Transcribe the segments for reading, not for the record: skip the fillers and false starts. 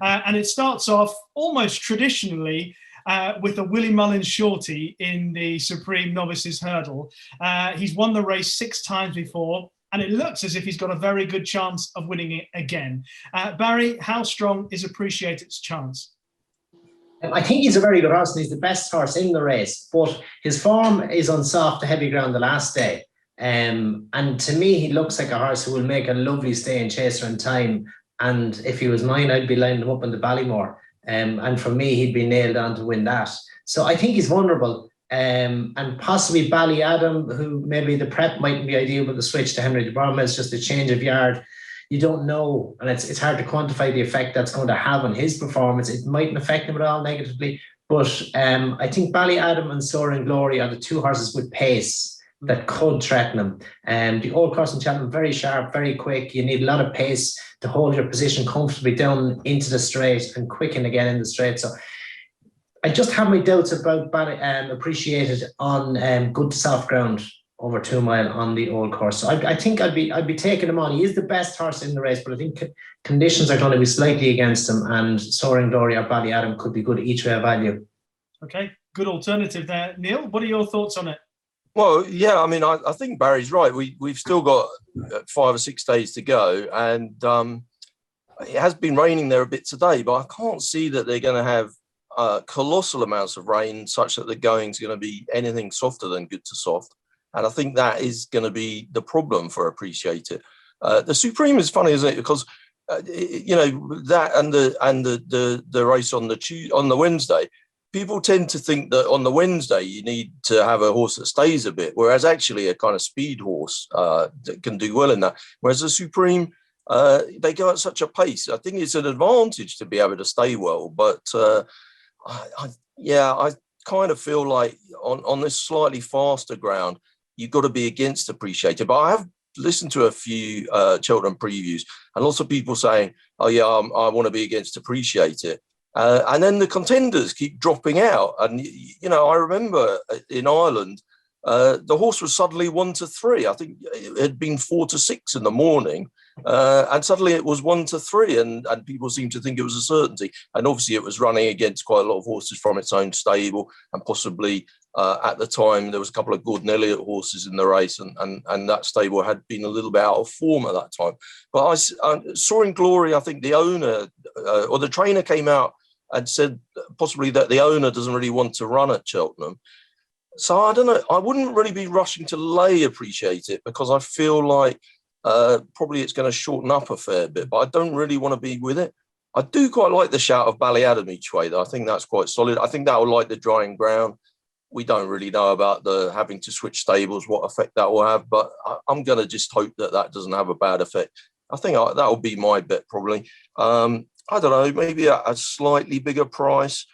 And it starts off almost traditionally with a Willie Mullins shorty in the Supreme Novices Hurdle. He's won the race 6 times before, and it looks as if he's got a very good chance of winning it again. Barry, how strong is Appreciated's chance? I think he's a very good horse, and he's the best horse in the race, but his form is on soft to heavy ground the last day. And to me, he looks like a horse who will make a lovely stay and chaser in time. And if he was mine, I'd be lining him up in the Ballymore. And for me, he'd be nailed on to win that. So I think he's vulnerable. And possibly Ballyadam, who maybe the prep mightn't be ideal, but the switch to Henry de Bromwell is just a change of yard. You don't know, and it's hard to quantify the effect that's going to have on his performance. It mightn't affect him at all negatively, but I think Ballyadam and Soaring Glory are the 2 horses with pace that could threaten him. The Old Course in Cheltenham, very sharp, very quick. You need a lot of pace to hold your position comfortably down into the straight and quicken again in the straight. So I just have my doubts about Appreciated on good soft ground over 2 mile on the Old Course. So I think I'd be taking him on. He is the best horse in the race, but I think conditions are going to be slightly against him, and Soaring Glory or Ballyadam could be good each way of value. Okay, good alternative there. Neil, what are your thoughts on it? Well, yeah, I mean, I think Barry's right. We've still got 5 or 6 days to go, and it has been raining there a bit today, but I can't see that they're going to have colossal amounts of rain such that the going's going to be anything softer than good to soft. And I think that is going to be the problem for Appreciated. The Supreme is funny, isn't it? Because that and the race on the Wednesday, people tend to think that on the Wednesday you need to have a horse that stays a bit, whereas actually a kind of speed horse that can do well in that. Whereas the Supreme, they go at such a pace. I think it's an advantage to be able to stay well, but I kind of feel like on this slightly faster ground, you've got to be against Appreciated. But I have listened to a few Cheltenham previews, and lots of people saying, oh yeah, I want to be against Appreciated. And then the contenders keep dropping out. And, I remember in Ireland, the horse was suddenly 1-3. I think it had been 4-6 in the morning. And suddenly it was 1-3, and people seemed to think it was a certainty. And obviously it was running against quite a lot of horses from its own stable, and possibly at the time there was a couple of Gordon Elliott horses in the race, and that stable had been a little bit out of form at that time. But Soaring Glory, I think the owner or the trainer came out and said possibly that the owner doesn't really want to run at Cheltenham. So I don't know. I wouldn't really be rushing to lay Appreciated, because I feel like probably it's going to shorten up a fair bit, but I don't really want to be with it. I do quite like the shout of Ballyadam each way, though. I think that's quite solid. I think that will like the drying ground. We don't really know about the having to switch stables, what effect that will have, but I'm going to just hope that doesn't have a bad effect. I think that will be my bet, probably. I don't know, maybe a slightly bigger price.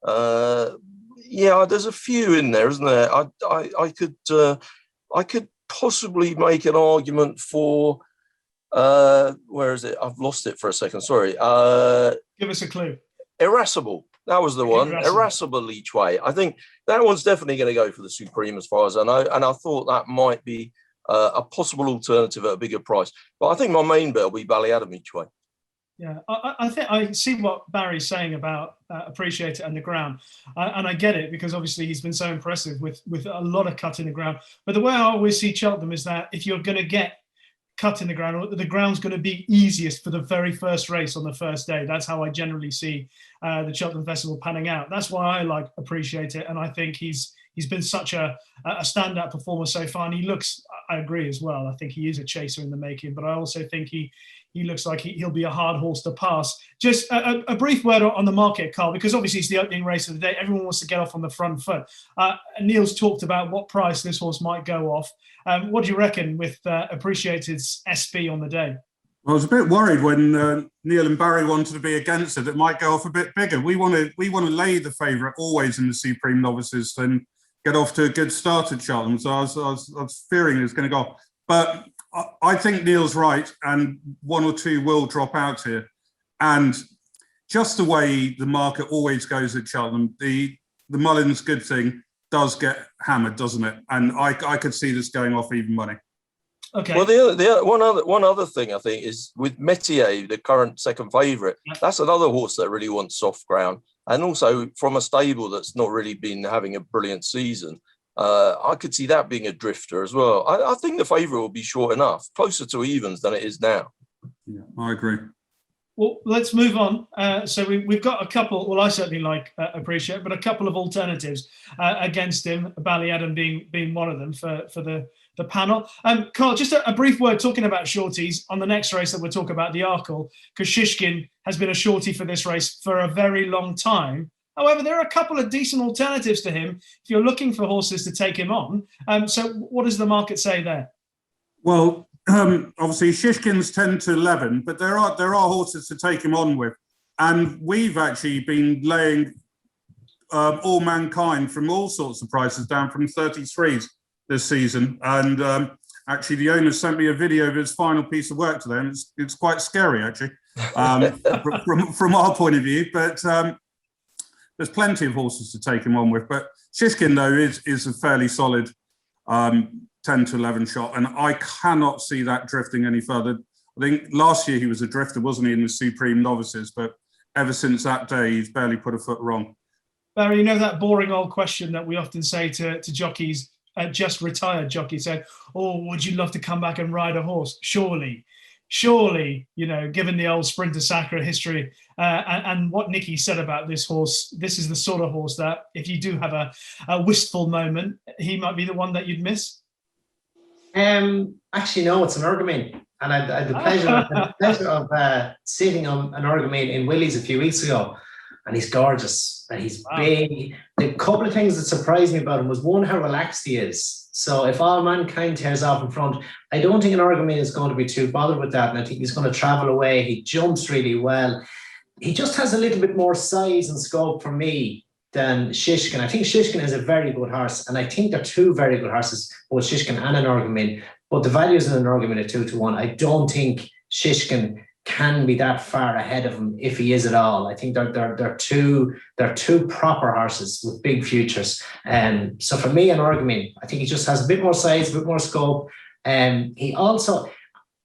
Yeah, there's a few in there, isn't there? I could possibly make an argument for where is it? I've lost it for a second. Sorry. Give us a clue. Irascible. That was the one. Irascible each way. I think that one's definitely going to go for the Supreme, as far as I know. And I thought that might be a possible alternative at a bigger price. But I think my main bet will be Ballyadam each way. Yeah, I think I see what Barry's saying about Appreciate It and the ground, and I get it, because obviously he's been so impressive with a lot of cut in the ground. But the way I always see Cheltenham is that if you're going to get cut in the ground, the ground's going to be easiest for the very first race on the first day. That's how I generally see the Cheltenham Festival panning out. That's why I like Appreciate It, and I think he's been such a standout performer so far, and he looks, I agree as well, I think he is a chaser in the making, but I also think he looks like he'll be a hard horse to pass. Just a brief word on the market, Carl, because obviously it's the opening race of the day. Everyone wants to get off on the front foot. Neil's talked about what price this horse might go off. What do you reckon with Appreciated's SP on the day? Well, I was a bit worried when Neil and Barry wanted to be against it. It might go off a bit bigger. We want to lay the favourite always in the Supreme Novices and get off to a good start at Cheltenham. So I was fearing it was going to go off. But I think Neil's right, and one or two will drop out here. And just the way the market always goes at Cheltenham, the Mullins good thing does get hammered, doesn't it? And I could see this going off even money. Okay. Well, the one other thing I think is with Metier, the current second favourite. Yeah. That's another horse that really wants soft ground, and also from a stable that's not really been having a brilliant season. I could see that being a drifter as well. I think the favourite will be short enough, closer to evens than it is now. Yeah, I agree. Well, let's move on. So we've got a couple. Well, I certainly appreciate, but a couple of alternatives against him. Ballyadam being one of them for the panel. Carl, just a brief word talking about shorties on the next race that we'll talk about, the Arkle, because Shishkin has been a shorty for this race for a very long time. However, there are a couple of decent alternatives to him if you're looking for horses to take him on. So what does the market say there? Well, obviously Shishkin's 10 to 11, but there are horses to take him on with. And we've actually been laying All Mankind from all sorts of prices down from 33s this season. And actually the owner sent me a video of his final piece of work today, and it's quite scary actually, from our point of view. But there's plenty of horses to take him on with. But Shishkin, though, is a fairly solid 10 to 11 shot, and I cannot see that drifting any further. I think last year he was a drifter, wasn't he, in the Supreme Novices, but ever since that day, he's barely put a foot wrong. Barry, you know that boring old question that we often say to jockeys, just retired jockeys, said, oh, would you love to come back and ride a horse? Surely, given the old Sprinter Sacre history and what Nicky said about this horse, this is the sort of horse that if you do have a wistful moment, he might be the one that you'd miss. Actually, no, it's an Argamine, and I had the pleasure of sitting on an Argamine in Willie's a few weeks ago, and he's gorgeous and he's big. The couple of things that surprised me about him was, one, how relaxed he is. So if All Mankind tears off in front, I don't think an Argamine is going to be too bothered with that, and I think he's going to travel away. He jumps really well. He just has a little bit more size and scope for me than Shishkin. I think Shishkin is a very good horse, and I think they're two very good horses, both Shishkin and an Argamine. But the values in an Argamine are 2 to 1. I don't think Shishkin can be that far ahead of him if he is at all. I think they're two proper horses with big futures. So for me, an Argamine, I think he just has a bit more size, a bit more scope. He also,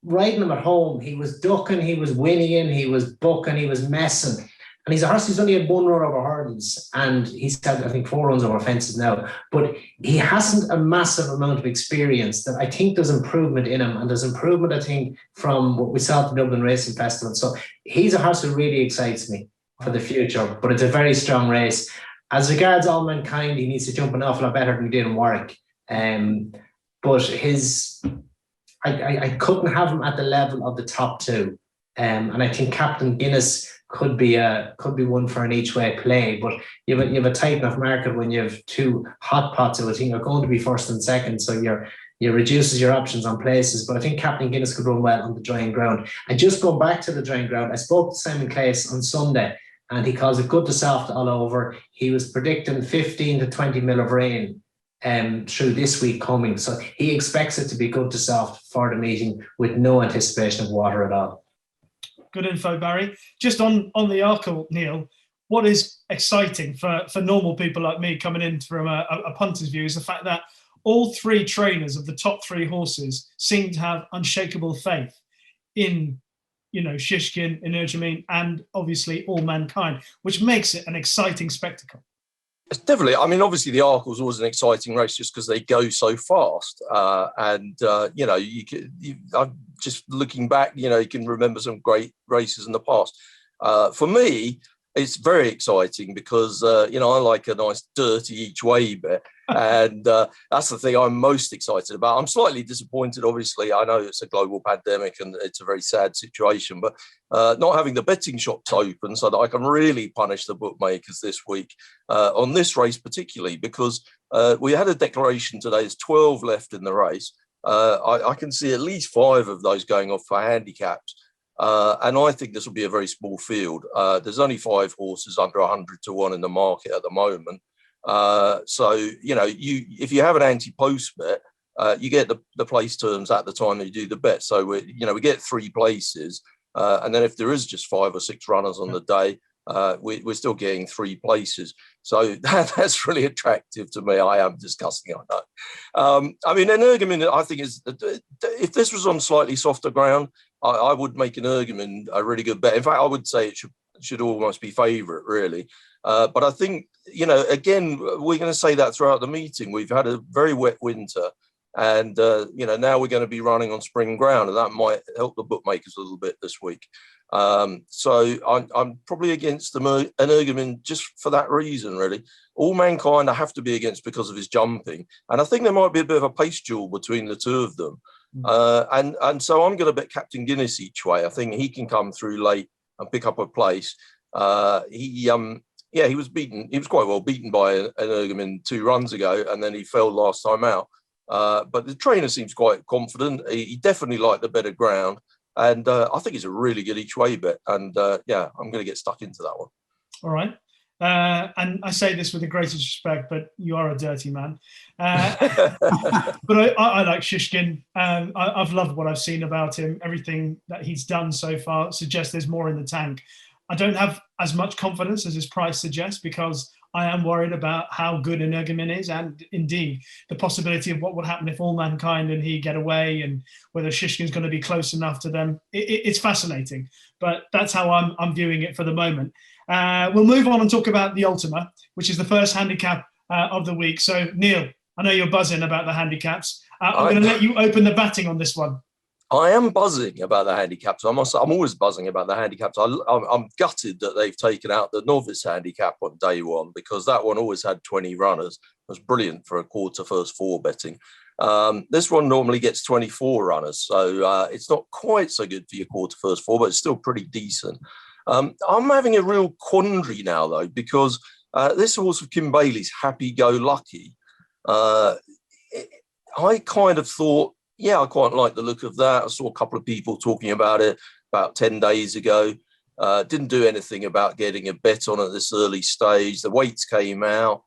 riding him at home, he was ducking, he was whinnying, he was bucking, he was messing. And he's a horse who's only had 1 run over hurdles, and he's had, I think, 4 runs over fences now. But he hasn't a massive amount of experience that I think there's improvement in him. And there's improvement, I think, from what we saw at the Dublin Racing Festival. So he's a horse who really excites me for the future, but it's a very strong race. As regards All Mankind, he needs to jump an awful lot better than he did in Warwick. But I couldn't have him at the level of the top 2. And I think Captain Guinness could be one for an each way play, but you have a tight enough market when you have 2 hot pots who I think are going to be first and second, so you reduces your options on places. But I think Captain Guinness could run well on the drying ground. And just going back to the drying ground, I spoke to Simon Claes on Sunday, and he calls it good to soft all over. He was predicting 15 to 20 mil of rain through this week coming, so he expects it to be good to soft for the meeting with no anticipation of water at all. Good info, Barry. Just on the Arkle, Neil, what is exciting for normal people like me coming in from a punter's view is the fact that all 3 trainers of the top 3 horses seem to have unshakable faith in, Shishkin, in Urjamin, and obviously All Mankind, which makes it an exciting spectacle. It's definitely. I mean, obviously, the Arkle's always an exciting race just because they go so fast. I'm just looking back, you can remember some great races in the past. For me, it's very exciting because, I like a nice dirty each way bit. And that's the thing I'm most excited about. I'm slightly disappointed, obviously. I know it's a global pandemic and it's a very sad situation, but not having the betting shops open so that I can really punish the bookmakers this week on this race particularly, because we had a declaration today. There's 12 left in the race. I can see at least 5 of those going off for handicaps. And I think this will be a very small field. There's only 5 horses under 100 to 1 in the market at the moment. So, if you have an anti-post bet, you get the place terms at the time that you do the bet. So, we get 3 places. And then if there is just 5 or 6 runners on the day, we're still getting 3 places. So that's really attractive to me. I am discussing, I know. I mean, Energumen, I think, is, if this was on slightly softer ground, I would make Energumen a really good bet. In fact, I would say it should almost be favourite, really. But I think, you know, again, we're going to say that throughout the meeting. We've had a very wet winter, and, you know, now we're going to be running on spring ground, and that might help the bookmakers a little bit this week. So I'm probably against Energumen just for that reason, really. All Mankind I have to be against because of his jumping, and I think there might be a bit of a pace duel between the two of them. And so I'm going to bet Captain Guinness each way. I think he can come through late and pick up a place. He was beaten. He was quite well beaten by Energumen 2 runs ago, and then he fell last time out. But the trainer seems quite confident. He definitely liked the better ground. And I think it's a really good each way bet. And yeah, I'm going to get stuck into that one. All right. And I say this with the greatest respect, but you are a dirty man. But I like Shishkin. I've loved what I've seen about him. Everything that he's done so far suggests there's more in the tank. I don't have as much confidence as his price suggests, because I am worried about how good Energumen is, and indeed the possibility of what would happen if All Mankind and he get away, and whether Shishkin's going to be close enough to them. It's fascinating, but that's how I'm viewing it for the moment. We'll move on and talk about the Ultima, which is the first handicap of the week. So, Neil, I know you're buzzing about the handicaps. I'm going to let you open the batting on this one. I am buzzing about the handicaps. I'm always buzzing about the handicaps. I'm gutted that they've taken out the novice handicap on day one, because that one always had 20 runners. It was brilliant for a quarter first 4 betting. This one normally gets 24 runners, so it's not quite so good for your quarter first 4, but it's still pretty decent. I'm having a real quandary now, though, because this horse of Kim Bailey's Happy Go Lucky, I kind of thought, yeah, I quite like the look of that. I saw a couple of people talking about it about 10 days ago. Didn't do anything about getting a bet on at this early stage. The weights came out.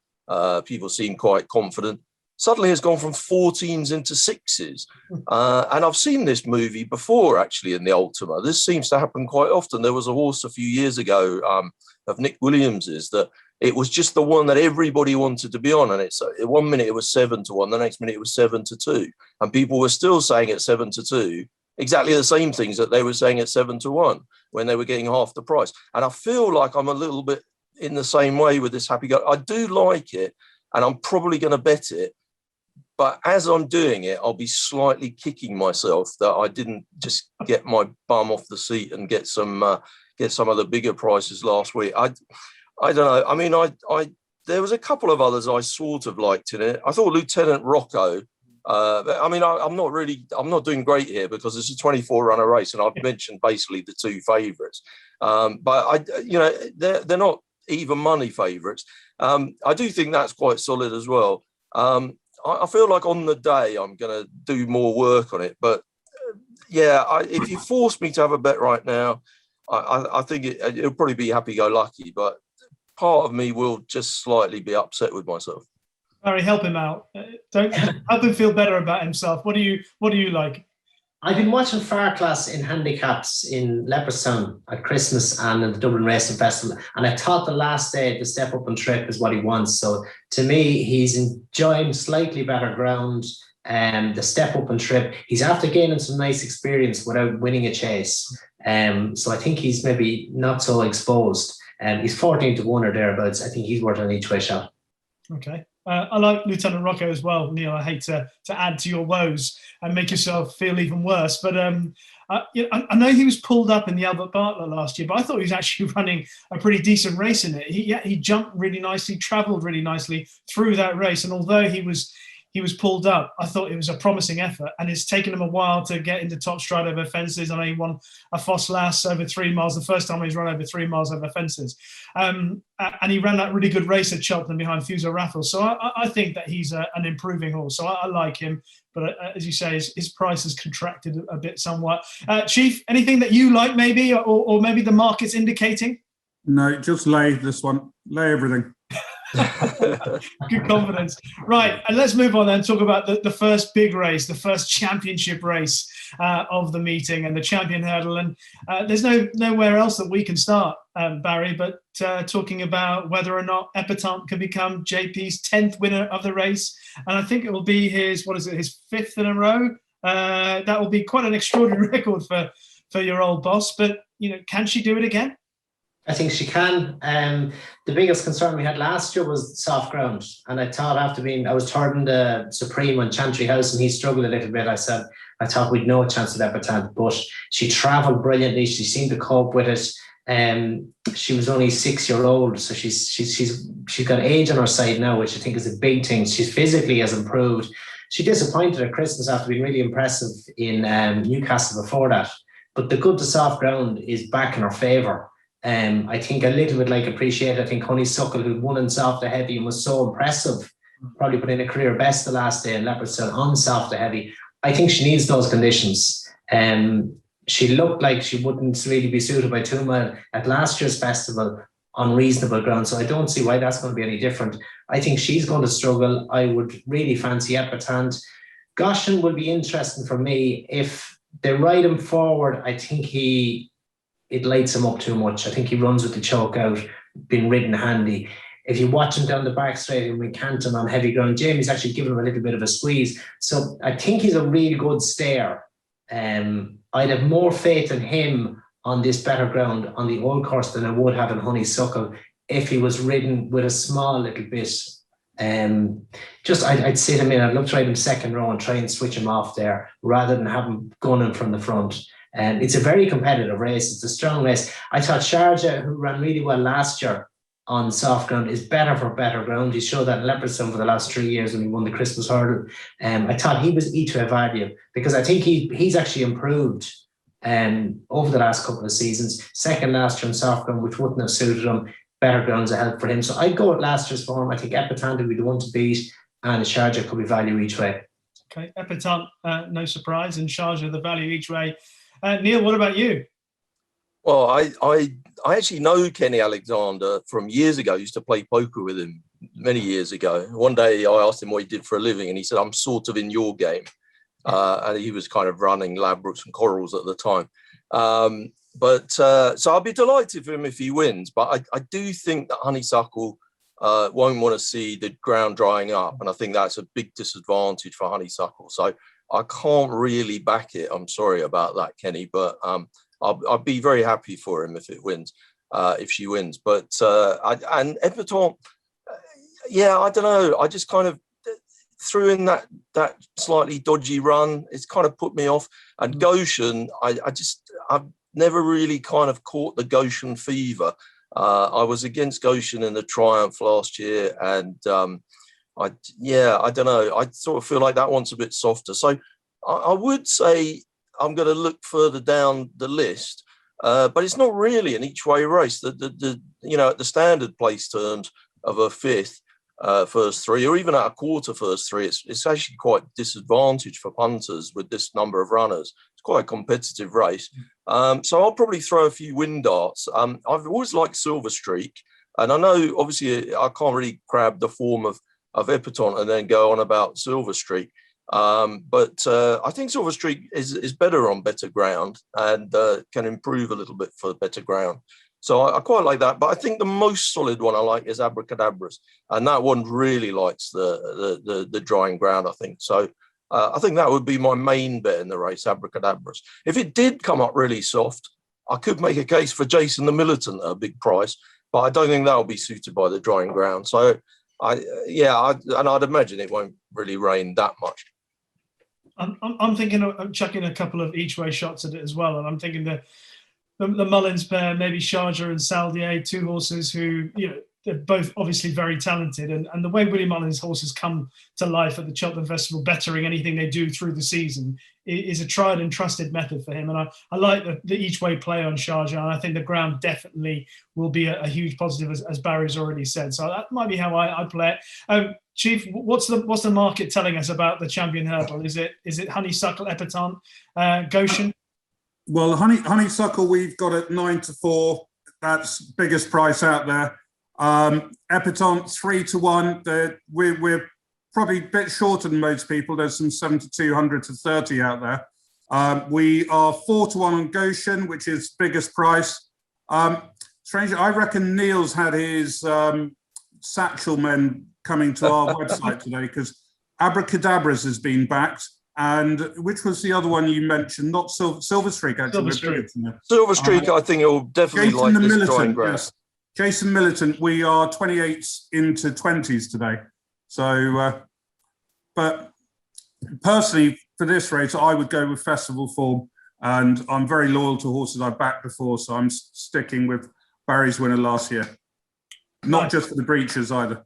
People seemed quite confident. Suddenly it's gone from 14s into 6s. And I've seen this movie before, actually, in the Ultima. This seems to happen quite often. There was a horse a few years ago of Nick Williams's that it was just the one that everybody wanted to be on. And it's 1 minute it was 7-1, the next minute it was 7-2. And people were still saying at 7-2 exactly the same things that they were saying at 7-1 when they were getting half the price. And I feel like I'm a little bit in the same way with this Happy Go. I do like it, and I'm probably going to bet it. But as I'm doing it, I'll be slightly kicking myself that I didn't just get my bum off the seat and get some of the bigger prices last week. I don't know. I mean, there was a couple of others I sort of liked in it. I thought Lieutenant Rocco. I mean, I'm not doing great here because it's a 24-runner race, and I've mentioned basically the 2 favourites. But they're not even money favourites. I do think that's quite solid as well. I feel like on the day I'm going to do more work on it. But if you force me to have a bet right now, I think it'll probably be Happy Go Lucky. But part of me will just slightly be upset with myself. Barry, help him out. Don't help him feel better about himself. What do you like? I've been watching Far Class in handicaps in Leopardstown at Christmas and in the Dublin Racing Festival, and I thought the last day the step up and trip is what he wants. So to me, he's enjoying slightly better ground. The step up and trip, he's after gaining some nice experience without winning a chase. So I think he's maybe not so exposed. He's 14-1 or thereabouts. I think he's worth an each way shot. Okay. I like Lieutenant Rocco as well, Neil. I hate to add to your woes and make yourself feel even worse. But I know he was pulled up in the Albert Bartlett last year, but I thought he was actually running a pretty decent race in it. He jumped really nicely, travelled really nicely through that race. And although he was pulled up, I thought it was a promising effort, and it's taken him a while to get into top stride over fences. I know he won a Foss Lass over 3 miles, the first time he's run over 3 miles over fences. And he ran that really good race at Cheltenham behind Fuso Raffles. So I think that he's an improving horse. So I like him. But as you say, his price has contracted a bit somewhat. Chief, anything that you like maybe, or maybe the market's indicating? No, just lay this one. Lay everything. Good confidence. Right, and let's move on then and talk about the first big race, the first championship race of the meeting and the champion hurdle. And there's nowhere else that we can start, Barry, but talking about whether or not Epatante can become JP's 10th winner of the race. And I think it will be his 5th in a row. That will be quite an extraordinary record for your old boss. But, can she do it again? I think she can. The biggest concern we had last year was soft ground. And I thought I was third in the Supreme on Chantry House and he struggled a little bit. I thought we'd no chance with Epatante, but she travelled brilliantly. She seemed to cope with it. She was only 6-year-old, so she's got age on her side now, which I think is a big thing. She's physically has improved. She disappointed at Christmas after being really impressive in Newcastle before that. But the good to soft ground is back in her favour. I think a little bit like Appreciate. I think Honeysuckle, who won in soft to heavy and was so impressive, probably put in a career best the last day in Leopardstown on soft to heavy. I think she needs those conditions. She looked like she wouldn't really be suited by 2 mile at last year's festival on reasonable ground. So I don't see why that's going to be any different. I think she's going to struggle. I would really fancy Epatante. Goshen will be interesting for me. If they ride him forward, I think it lights him up too much. I think he runs with the choke out, being ridden handy. If you watch him down the back straight and we cant him on heavy ground, Jamie's actually given him a little bit of a squeeze. So I think he's a really good stayer. I'd have more faith in him on this better ground on the old course than I would have in Honeysuckle if he was ridden with a small little bit. I'd sit him in. I'd look to ride him second row and try and switch him off there rather than have him gunning from the front. It's a very competitive race. It's a strong race. I thought Sharjah, who ran really well last year on soft ground, is better for better ground. He showed that in Leopardstown for the last 3 years when he won the Christmas hurdle. I thought he was E2 value because I think he's actually improved over the last couple of seasons. Second last year on soft ground, which wouldn't have suited him. Better ground's a help for him. So I'd go with last year's form. I think Epatante would be the one to beat and Sharjah could be value each way. Okay, Epatante, no surprise, and Sharjah the value each way. Neil, what about you? Well, I actually know Kenny Alexander from years ago. I used to play poker with him many years ago. One day I asked him what he did for a living and he said, I'm sort of in your game. And he was kind of running Ladbrokes and Corals at the time. So I'll be delighted for him if he wins. But I do think that Honeysuckle won't want to see the ground drying up. And I think that's a big disadvantage for Honeysuckle. So I can't really back it. I'm sorry about that, Kenny, but I'll be very happy for him if it wins, if she wins. But and Epatante, I don't know. I just kind of threw in that slightly dodgy run. It's kind of put me off. And Goshen, I've never really kind of caught the Goshen fever. I was against Goshen in the Triumph last year, and I don't know. I sort of feel like that one's a bit softer. So I would say I'm going to look further down the list, but it's not really an each-way race. At the standard place terms of a fifth first three, or even at a quarter first three, it's actually quite disadvantaged for punters with this number of runners. It's quite a competitive race. So I'll probably throw a few wind darts. I've always liked Silver Streak, and I know obviously I can't really grab the form of Epatante and then go on about Silver Streak. But I think Silver Streak is better on better ground and can improve a little bit for better ground. So I quite like that. But I think the most solid one I like is Abracadabras. And that one really likes the drying ground, I think. So I think that would be my main bet in the race, Abracadabras. If it did come up really soft, I could make a case for Jason the Militant at a big price, but I don't think that will be suited by the drying ground. So I'd imagine it won't really rain that much. I'm thinking of chucking a couple of each way shots at it as well, and I'm thinking the Mullins pair, maybe Sharjah and Saldier, two horses who they're both obviously very talented, and the way Willie Mullins' horses come to life at the Cheltenham Festival, bettering anything they do through the season, is a tried and trusted method for him. And I like the each way play on Sharjah, and I think the ground definitely will be a huge positive, as Barry's already said. So that might be how I play it. Chief, what's the market telling us about the champion hurdle? Is it Honeysuckle, Epatante, Goshen? Well, Honeysuckle we've got at 9-4. That's biggest price out there. Epatante 3-1. We're probably a bit shorter than most people. There's some 7,200 to 30 out there. We are 4-1 on Goshen, which is biggest price. Strangely, I reckon Neil's had his satchel men coming to our website today, because Abracadabras has been backed. And which was the other one you mentioned? Not Silver Streak, actually. Silver Streak, I think it will definitely Jason like the this Militant, drying ground. yes. Jason Militant, we are 28s into 20s today. So, but personally, for this race, I would go with Festival Form. And I'm very loyal to horses I've backed before, so I'm sticking with Barry's winner last year. Not just for the breeches either.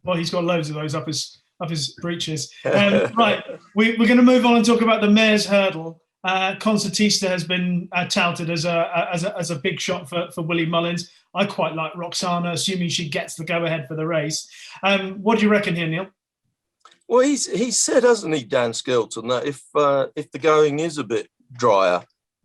Well, he's got loads of those up his breeches. Right, we're going to move on and talk about the Mayor's Hurdle. Concertista has been touted as a big shot for Willie Mullins. I quite like Roxana, assuming she gets the go-ahead for the race. What do you reckon here, Neil? Well, he's said, hasn't he, Dan Skelton, that if the going is a bit drier,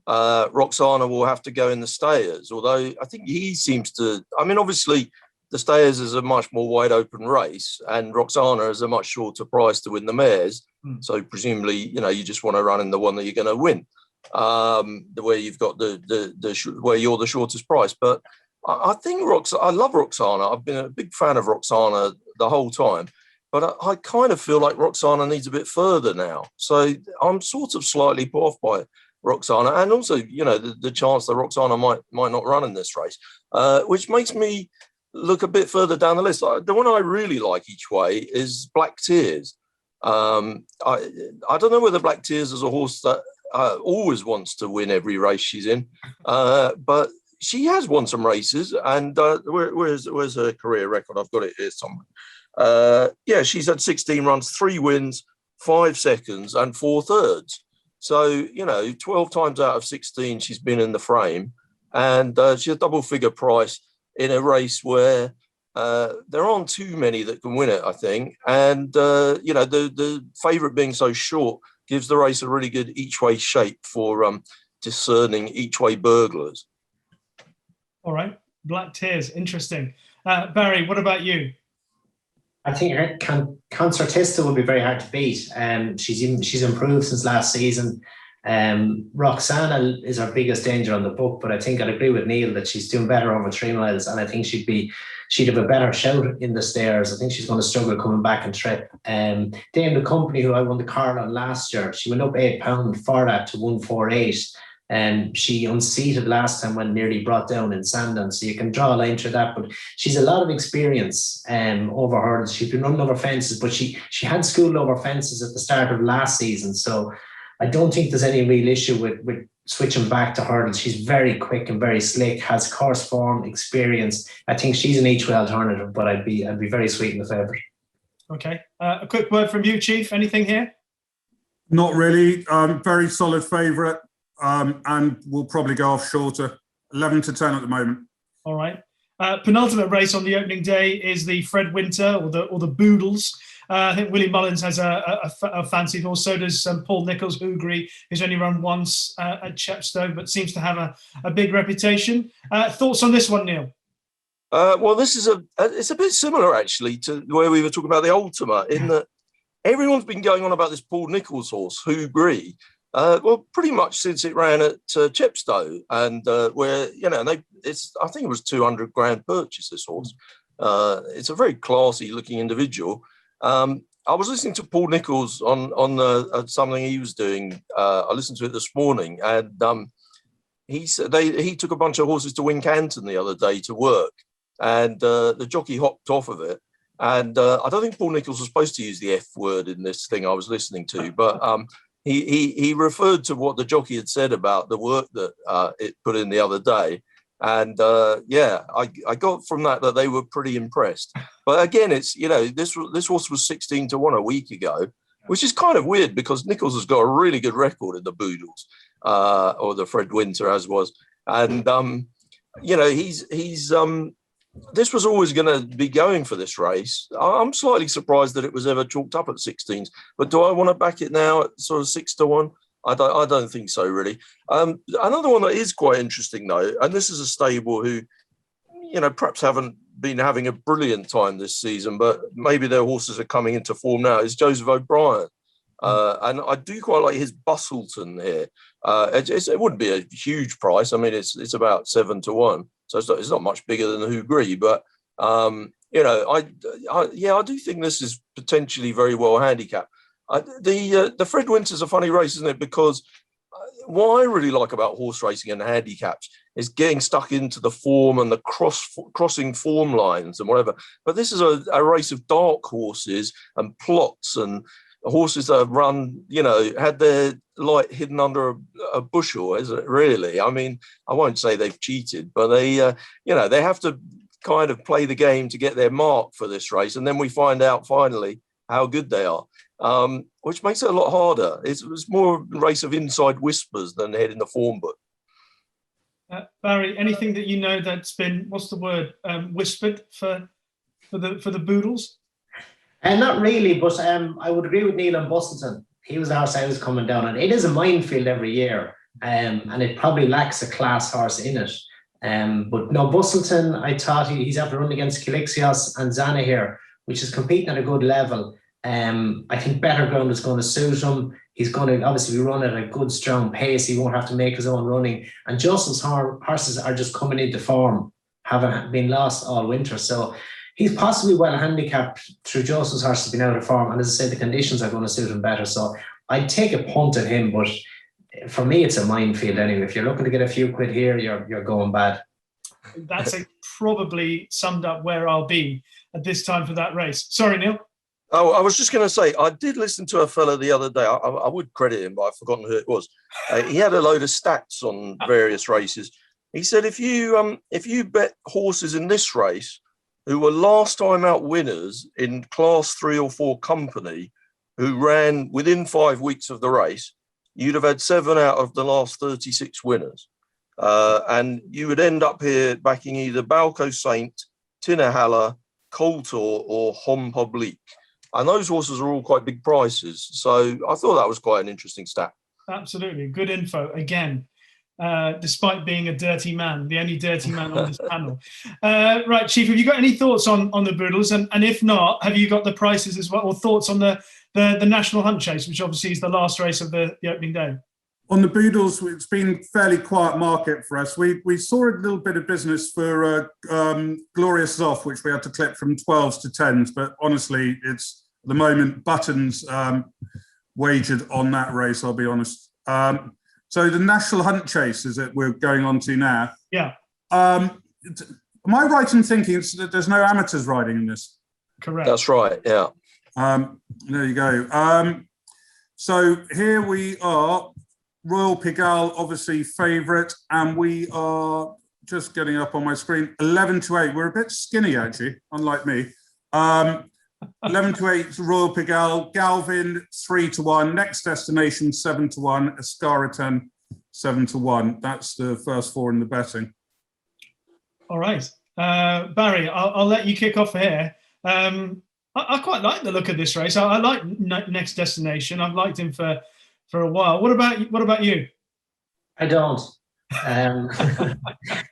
Roxana will have to go in the stayers. Although I think he seems to. I mean, obviously, the stayers is a much more wide open race, and Roxana is a much shorter price to win the mares. So presumably, you just want to run in the one that you're going to win, where you've got where you're the shortest price. But I think I love Roxana. I've been a big fan of Roxana the whole time, but I kind of feel like Roxana needs a bit further now. So I'm sort of slightly put off by Roxana, and also, the chance that Roxana might not run in this race, which makes me look a bit further down the list. The one I really like each way is Black Tears. I don't know whether Black Tears is a horse that always wants to win every race she's in, but she has won some races. And where's her career record? I've got it here somewhere. She's had 16 runs, 3 wins, 5 seconds, and 4 thirds. So 12 times out of 16 she's been in the frame, and she's a double-figure price in a race where there aren't too many that can win it, I think. And, the favourite being so short gives the race a really good each-way shape for discerning each-way burglars. All right. Black Tears. Interesting. Barry, what about you? I think Concertista will be very hard to beat. She's improved since last season. Roxana is our biggest danger on the book, but I think I'd agree with Neil that she's doing better over 3 miles, and I think she'd have a better shout in the stairs. I think she's going to struggle coming back and trip. Dame the Company, who I won the card on last year, she went up £8 for that to 148. She unseated last time when nearly brought down in Sandown, so you can draw a line through that. But she's a lot of experience over hurdles. She's been running over fences, but she had schooled over fences at the start of last season, so I don't think there's any real issue with switching back to hurdles. She's very quick and very slick, has course form, experience. I think she's an each way alternative, but I'd be very sweet in the favourite. Okay. A quick word from you, Chief. Anything here? Not really. Very solid favourite, and we'll probably go off shorter. 11 to 10 at the moment. All right. Penultimate race on the opening day is the Fred Winter or the Boodles. I think Willie Mullins has a fancied horse. So does Paul Nicholls, who who's only run once at Chepstow, but seems to have a big reputation. Thoughts on this one, Neil? Well, this is it's a bit similar actually to where we were talking about the Ultima, in that everyone's been going on about this Paul Nicholls horse, Who Gree. Well, pretty much since it ran at Chepstow, and where I think it was 200 grand purchase. This horse, it's a very classy looking individual. I was listening to Paul Nicholls on something he was doing. I listened to it this morning, and he said he took a bunch of horses to Wincanton the other day to work, and the jockey hopped off of it. And I don't think Paul Nicholls was supposed to use the F word in this thing I was listening to, but he referred to what the jockey had said about the work that it put in the other day. And I got from that they were pretty impressed. But again, it's this horse was 16 to 1 a week ago, which is kind of weird because Nicholls has got a really good record in the Boodles, or the Fred Winter as was. And he's this was always going to be going for this race. I'm slightly surprised that it was ever chalked up at 16s. But do I want to back it now at sort of 6 to 1? I don't think so, really. Another one that is quite interesting, though, and this is a stable who, perhaps haven't been having a brilliant time this season, but maybe their horses are coming into form now, is Joseph O'Brien. And I do quite like his Bustleton here. It wouldn't be a huge price. I mean, it's about 7-1, so it's not much bigger than the Hooghri. But you know, I do think this is potentially very well handicapped. The Fred Winter's a funny race, isn't it? Because what I really like about horse racing and handicaps is getting stuck into the form and the crossing form lines and whatever. But this is a race of dark horses and plots and horses that have run, you know, had their light hidden under a bushel, isn't it, really? I mean, I won't say they've cheated, but they, you know, they have to kind of play the game to get their mark for this race. And then we find out finally how good they are, which makes it a lot harder. It's more a race of inside whispers than heading the form book. Barry, anything that you know that's been, what's the word, whispered for the Boodles? Not really, but I would agree with Neil on Bustleton. He was the horse I was coming down, and it is a minefield every year, and it probably lacks a class horse in it. But no, Bustleton, I thought he's after running against Calixios and Zana here, which is competing at a good level. I think better ground is going to suit him. He's going to obviously be running at a good, strong pace. He won't have to make his own running. And Justin's horses are just coming into form, having been lost all winter. So he's possibly well handicapped through Joseph's horses being out of form. And as I said, the conditions are going to suit him better. So I'd take a punt at him, but for me, it's a minefield anyway. If you're looking to get a few quid here, you're going bad. That's probably summed up where I'll be at this time for that race. Sorry, Neil. Oh, I was just going to say, I did listen to a fella the other day. I would credit him, but I've forgotten who it was. He had a load of stats on various races. He said, if you bet horses in this race who were last time out winners in class 3 or 4 company, who ran within 5 weeks of the race, you'd have had 7 out of the last 36 winners. And you would end up here backing either Balco Saint, Tinahalla, Coltor, or Homme Publique. And those horses are all quite big prices. So I thought that was quite an interesting stat. Absolutely. Good info. Again, despite being a dirty man, the only dirty man on this panel. Right, Chief, have you got any thoughts on the Boodles? And if not, have you got the prices as well, or thoughts on the National Hunt Chase, which obviously is the last race of the opening day? On the Boodles, it's been fairly quiet market for us. We saw a little bit of business for Glorious Zoff, which we had to clip from 12s to 10s, but honestly, it's at the moment buttons wagered on that race, I'll be honest. So the National Hunt Chase is it we're going on to now? Yeah. Am I right in thinking that there's no amateurs riding in this? Correct. That's right, yeah. There you go. So here we are. Royal Pigalle, obviously favourite, and we are just getting up on my screen 11-8. We're a bit skinny actually, unlike me. 11-8 Royal Pigalle, Galvin 3-1, Next Destination 7-1, Escaraton 7-1. That's the first 4 in the betting. All right, Barry, I'll let you kick off here. I quite like the look of this race. I like Next Destination. I've liked him for a while. What about you? I don't.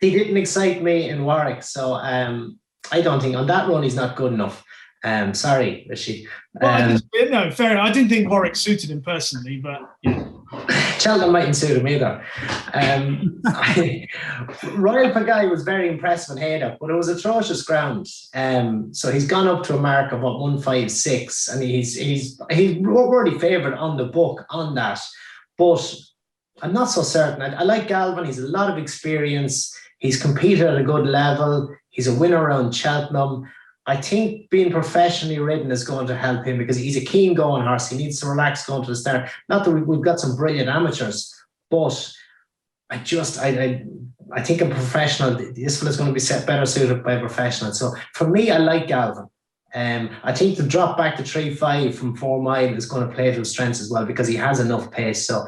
He didn't excite me in Warwick, so I don't think on that run he's not good enough. Sorry, Rishi. No, fair enough. I didn't think Warwick suited him personally, but yeah. Cheltenham mightn't suit him either. Royal Pigalle was very impressive in Haydock, but it was atrocious ground. So he's gone up to a mark of 156, and he's already favourite on the book on that. But I'm not so certain. I like Galvin. He's a lot of experience. He's competed at a good level. He's a winner around Cheltenham. I think being professionally ridden is going to help him because he's a keen going horse. He needs to relax going to the start. Not that we've got some brilliant amateurs, but I think a professional, this one is going to be better suited by a professional. So for me, I like Galvin. I think the drop back to 3-5 from 4 mile is going to play to his strengths as well because he has enough pace. So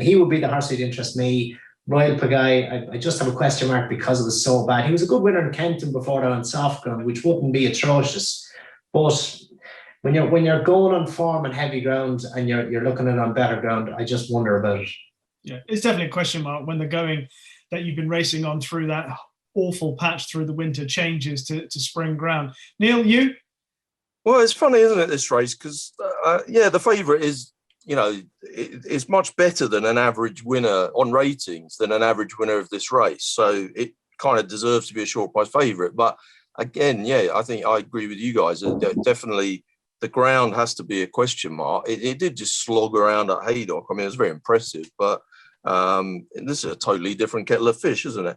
he would be the horse who'd interest me. Royal Pigalle, I just have a question mark because it was so bad. He was a good winner in Kenton before that on soft ground, which wouldn't be atrocious. But when you're going on form and heavy ground and you're looking at it on better ground, I just wonder about it. Yeah, it's definitely a question mark when the going that you've been racing on through that awful patch through the winter changes to spring ground. Neil, you? Well, it's funny, isn't it, this race? Because, the favourite is, it's much better than an average winner on ratings than an average winner of this race. So it kind of deserves to be a short price favourite. But again, yeah, I think I agree with you guys. Definitely the ground has to be a question mark. It did just slog around at Haydock. I mean, it was very impressive, but this is a totally different kettle of fish, isn't it?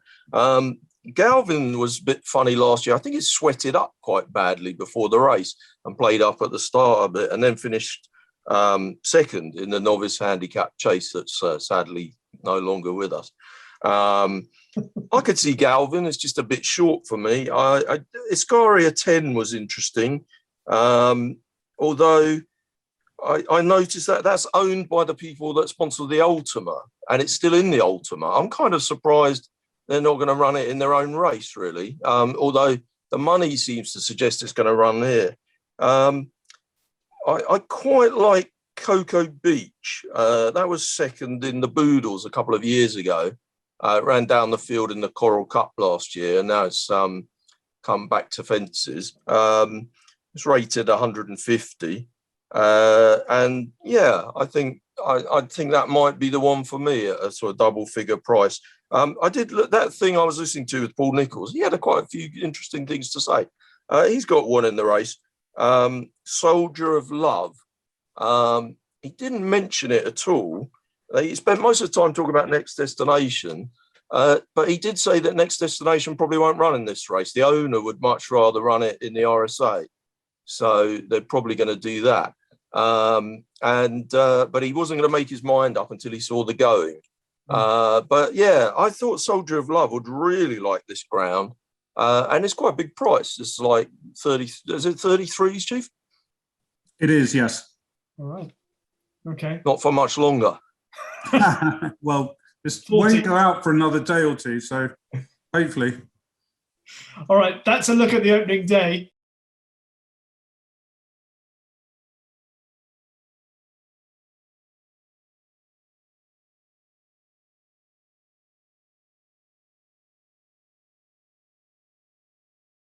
Galvin was a bit funny last year. I think he sweated up quite badly before the race and played up at the start of it, and then finished second in the novice handicap chase that's sadly no longer with us. I could see Galvin. It's just a bit short for me. Iscaria 10 was interesting, although I noticed that that's owned by the people that sponsor the Ultima, and it's still in the Ultima. I'm kind of surprised they're not going to run it in their own race, really, although the money seems to suggest it's going to run here. I quite like Cocoa Beach. That was second in the Boodles a couple of years ago. It ran down the field in the Coral Cup last year, and now it's come back to fences. It's rated 150. And yeah, I think that might be the one for me at a sort of double figure price. I did look that thing I was listening to with Paul Nicholls. He had quite a few interesting things to say. He's got one in the race, Soldier of Love. He didn't mention it at all. He spent most of the time talking about Next Destination, but he did say that Next Destination probably won't run in this race. The owner would much rather run it in the RSA, so they're probably going to do that. But he wasn't going to make his mind up until he saw the going. But yeah, I thought Soldier of Love would really like this ground, and it's quite a big price. It's like 30. Is it 33s, Chief? It is, yes. All right. Okay. Not for much longer. Well, this 40. won't go out for another day or two, so hopefully. All right, that's a look at the opening day.